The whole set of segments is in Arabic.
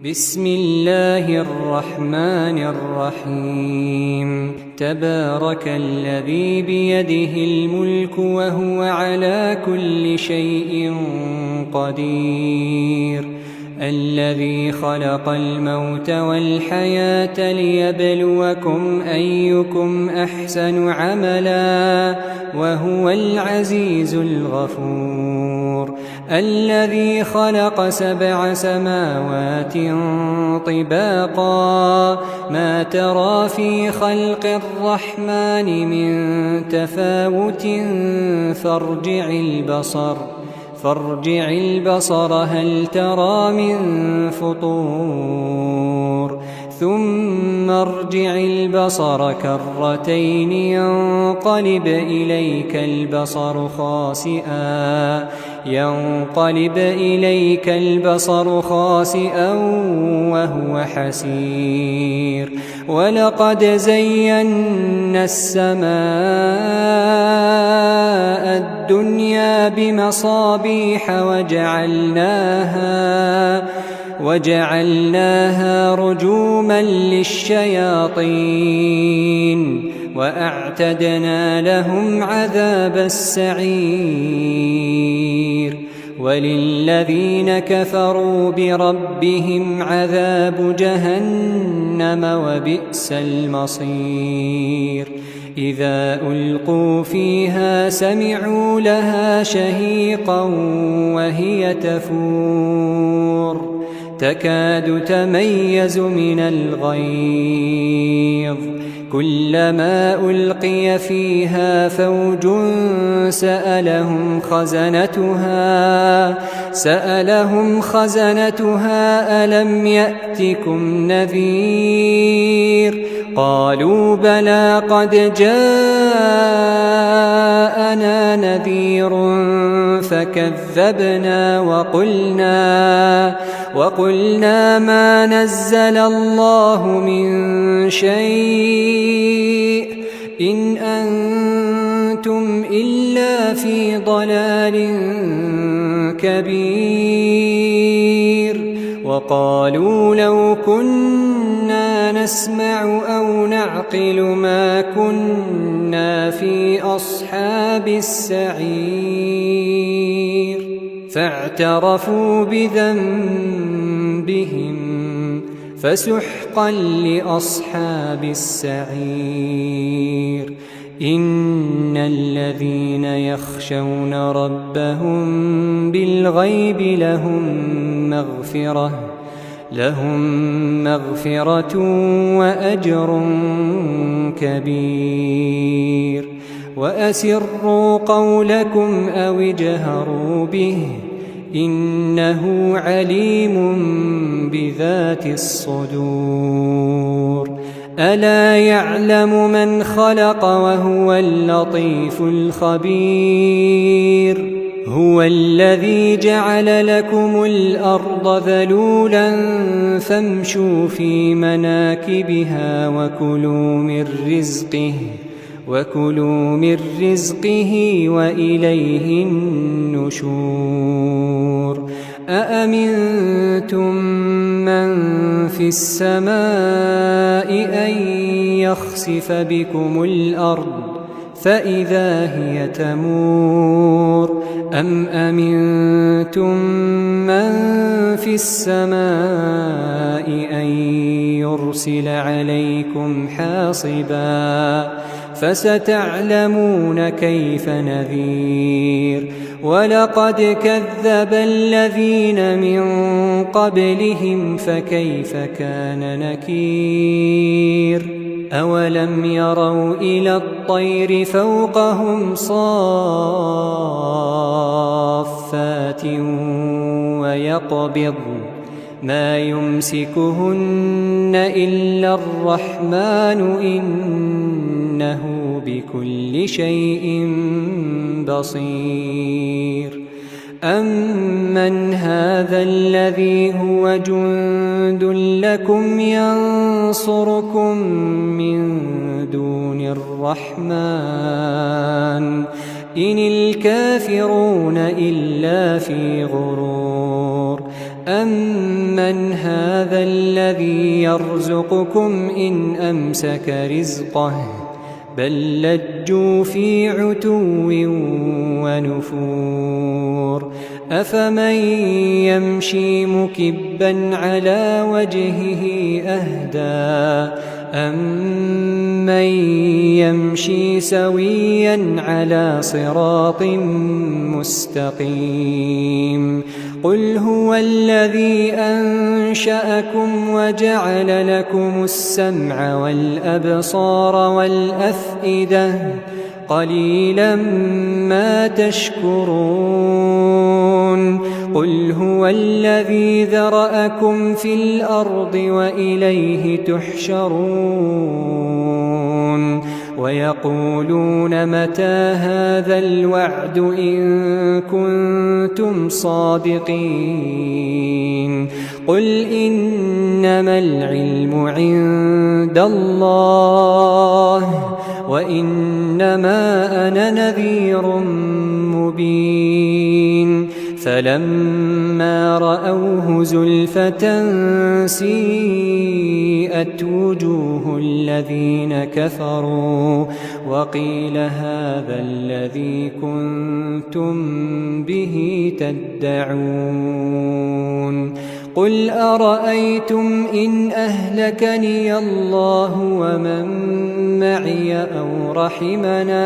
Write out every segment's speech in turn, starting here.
بسم الله الرحمن الرحيم تبارك الذي بيده الملك وهو على كل شيء قدير الذي خلق الموت والحياة ليبلوكم أيكم أحسن عملا وهو العزيز الغفور الذي خلق 7 سماوات طباقا ما ترى في خلق الرحمن من تفاوت فارجع البصر هل ترى من فطور ثم ارجع البصر كرتين ينقلب إليك البصر خاسئا وهو حسير ولقد زينا السماء الدنيا بمصابيح وجعلناها رجوما للشياطين وأعتدنا لهم عذاب السعير وللذين كفروا بربهم عذاب جهنم وبئس المصير إذا ألقوا فيها سمعوا لها شهيقا وهي تفور تكاد تميز من الغيظ كلما ألقي فيها فوج سألهم خزنتها ألم يأتكم نذير قالوا بلى قد جاءنا نذير فكذبنا وقلنا ما نزل الله من شيء إن أنتم إلا في ضلال كبير وقالوا لو كنا نسمع أو نعقل ما كنا في أصحاب السعير فاعترفوا بذنبهم فسحقا لأصحاب السعير إن الذين يخشون ربهم بالغيب لهم مغفرة وأجر كبير وأسروا قولكم أو اجهروا به إنه عليم بذات الصدور ألا يعلم من خلق وهو اللطيف الخبير هو الذي جعل لكم الأرض ذلولا فامشوا في مناكبها وكلوا من رزقه وإليه النشور أأمنتم من في السماء أن يخسف بكم الأرض فإذا هي تمور أم أمنتم من في السماء أن يرسل عليكم حاصبا فستعلمون كيف نذير ولقد كذب الذين من قبلهم فكيف كان نكير أولم يروا إلى الطير فوقهم صافات ويقبضن ما يمسكهن إلا الرحمن إنه بكل شيء بصير أمن هذا الذي هو جند لكم ينصركم من دون الرحمن إن الكافرون إلا في غرور أَمَّنْ هَذَا الَّذِي يَرْزُقُكُمْ إِنْ أَمْسَكَ رِزْقَهُ بَل لَّجُّوا فِي عُتُوٍّ وَنُفُورٍ أَفَمَن يَمْشِي مُكِبًّا عَلَى وَجْهِهِ أَهْدَىٰ أَمَّن يَمْشِي سَوِيًّا عَلَىٰ صِرَاطٍ مُّسْتَقِيمٍ قُلْ هُوَ الَّذِي أَنشَأَكُمْ وَجَعَلَ لَكُمُ السَّمْعَ وَالْأَبْصَارَ وَالْأَفْئِدَةَ قَلِيلًا مَّا تَشْكُرُونَ قُلْ هُوَ الَّذِي ذَرَأَكُمْ فِي الْأَرْضِ وَإِلَيْهِ تُحْشَرُونَ وَيَقُولُونَ مَتَىٰ هَٰذَا الْوَعْدُ إِن كُنتُمْ صَادِقِينَ قُلْ إِنَّمَا الْعِلْمُ عِندَ اللَّهِ وَإِنَّمَا أَنَا نَذِيرٌ مُّبِينٌ فَلَمَّا رَأَوْهُ زُلْفَةً سِيئَتْ وُجُوهُ الَّذِينَ كَفَرُوا وَقِيلَ هَٰذَا الَّذِي كُنتُم بِهِ تَدَّعُونَ قُلْ أَرَأَيْتُمْ إِنْ أَهْلَكَنِيَ اللَّهُ وَمَن مَّعِيَ أَوْ رَحِمَنَا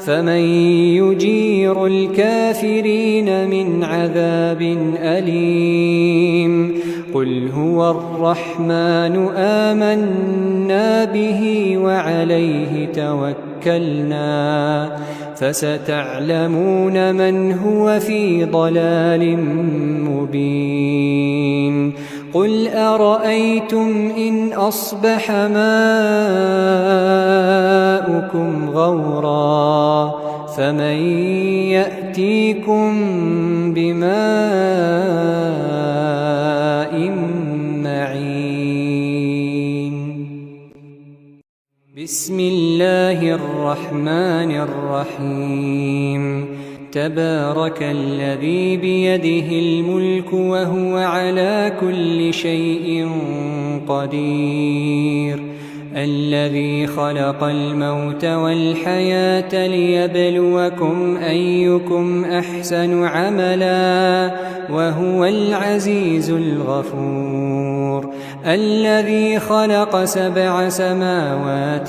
فَمَن يُجِيرُ الْكَافِرِينَ مِنْ عَذَابٍ أَلِيمٍ قُلْ هُوَ الرَّحْمَٰنُ آمَنَّا بِهِ وَعَلَيْهِ توكلنا فستعلمون من هو في ضلال مبين قل أرأيتم إن أصبح ماؤكم غورا فمن يأتيكم بماء معين بسم الله الرحمن الرحيم تبارك الذي بيده الملك وهو على كل شيء قدير الذي خلق الموت والحياة ليبلوكم أيكم أحسن عملا وهو العزيز الغفور الذي خلق 7 سماوات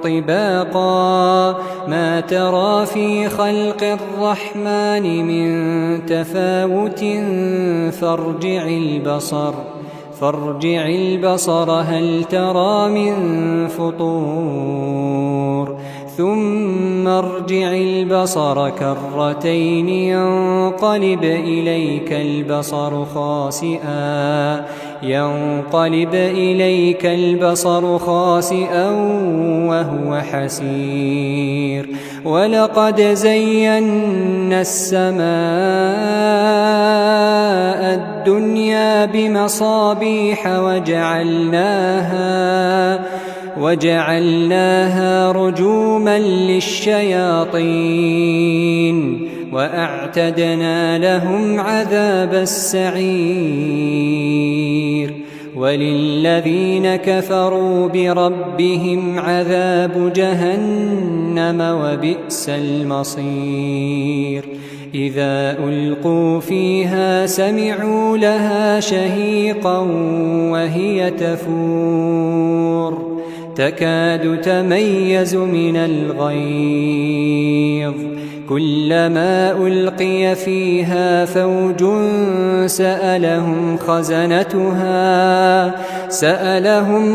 طباقا ما ترى في خلق الرحمن من تفاوت فارجع البصر هل ترى من فطور ثم ارجع البصر كرتين ينقلب إليك البصر خاسئا وهو حسير ولقد زينا السماء الدنيا بمصابيح وجعلناها رجوما للشياطين وأعتدنا لهم عذاب السعير وللذين كفروا بربهم عذاب جهنم وبئس المصير إذا ألقوا فيها سمعوا لها شهيقا وهي تفور تكاد تميز من الغيظ كلما ألقي فيها فوج سألهم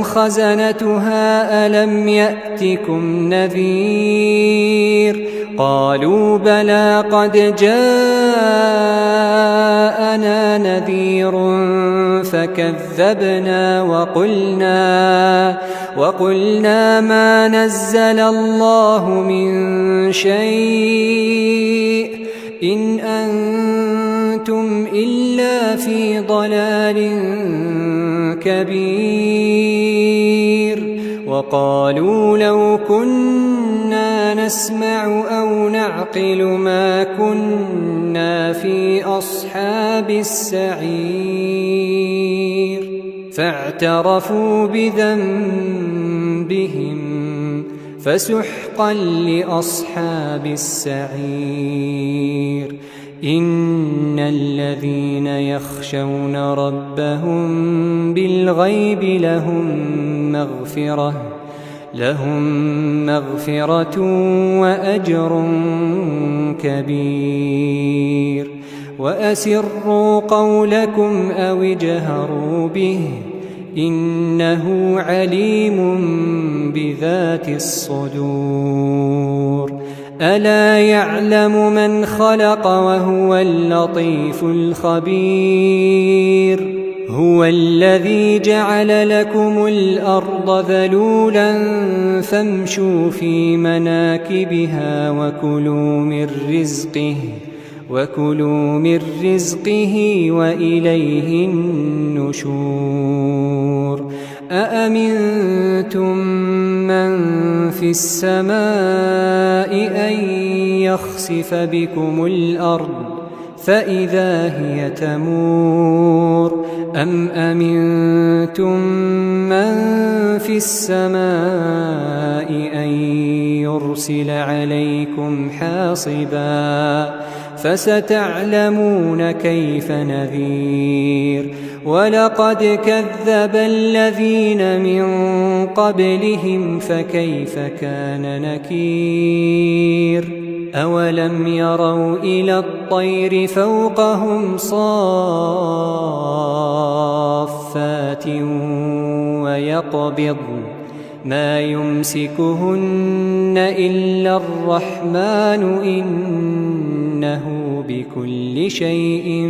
خزنتها ألم يأتكم نذير قالوا بلى قد جاءنا نذير فكذبنا وقلنا ما نزل الله من شيء إن أنتم إلا في ضلال كبير وقالوا لو كنا نسمع أو نعقل ما كنا في أصحاب السعير فاعترفوا بذنبهم فسحقا لأصحاب السعير إن الذين يخشون ربهم بالغيب لهم مغفرة وأجر كبير وأسروا قولكم أو اجهروا به إنه عليم بذات الصدور ألا يعلم من خلق وهو اللطيف الخبير هو الذي جعل لكم الأرض ذلولا فامشوا في مناكبها وكلوا من رزقه وإليه النشور أأمنتم من في السماء أن يخسف بكم الأرض فإذا هي تمور أم أمنتم من في السماء أن يرسل عليكم حاصبا فستعلمون كيف نذير ولقد كذب الذين من قبلهم فكيف كان نكير أولم يروا إلى الطير فوقهم صافات ويقبضن ما يمسكهن إلا الرحمن إنه بكل شيء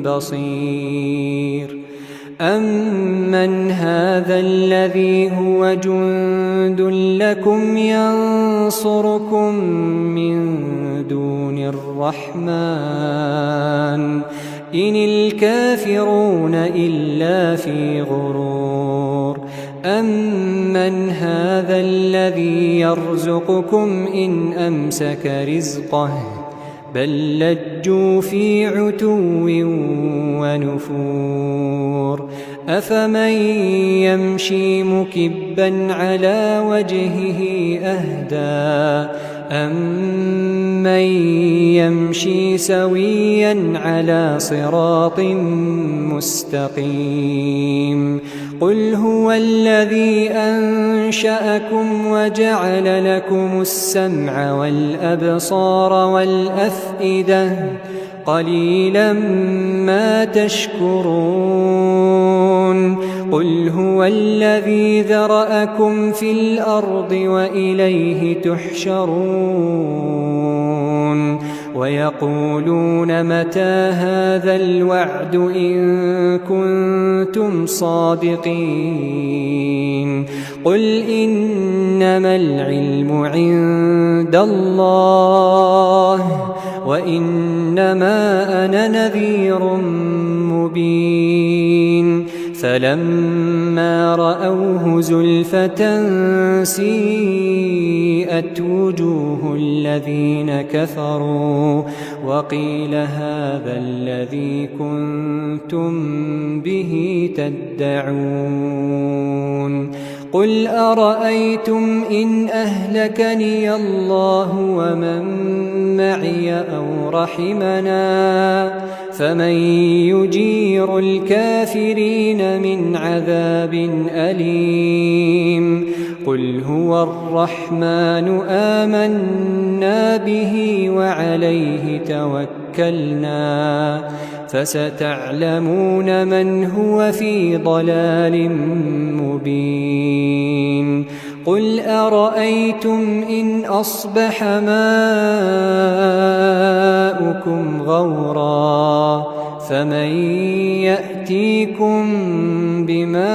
بصير أمن هذا الذي هو جند لكم ينصركم من دون الرحمن إن الكافرون إلا في غرور أمن هذا الذي يرزقكم إن أمسك رزقه بل لجوا في عتو ونفور أفمن يمشي مكبا على وجهه أهدى أمن يمشي سويا على صراط مستقيم قل هو الذي أنشأكم وجعل لكم السمع والأبصار والأفئدة قليلا ما تشكرون قل هو الذي ذرأكم في الأرض وإليه تحشرون ويقولون متى هذا الوعد إن كنتم صادقين قل إنما العلم عند الله وإنما أنا نذير مبين فلما رأوه زلفة سيئت وجوه الذين كفروا وقيل هذا الذي كنتم به تدعون قل أرأيتم إن أهلكني الله ومن معي أو رحمنا فمن يجير الكافرين من عذاب أليم قل هو الرحمن آمنا به وعليه توكلنا فستعلمون من هو في ضلال مبين قل أرأيتم إن أصبح ماؤكم غورا فمن يأتيكم بماء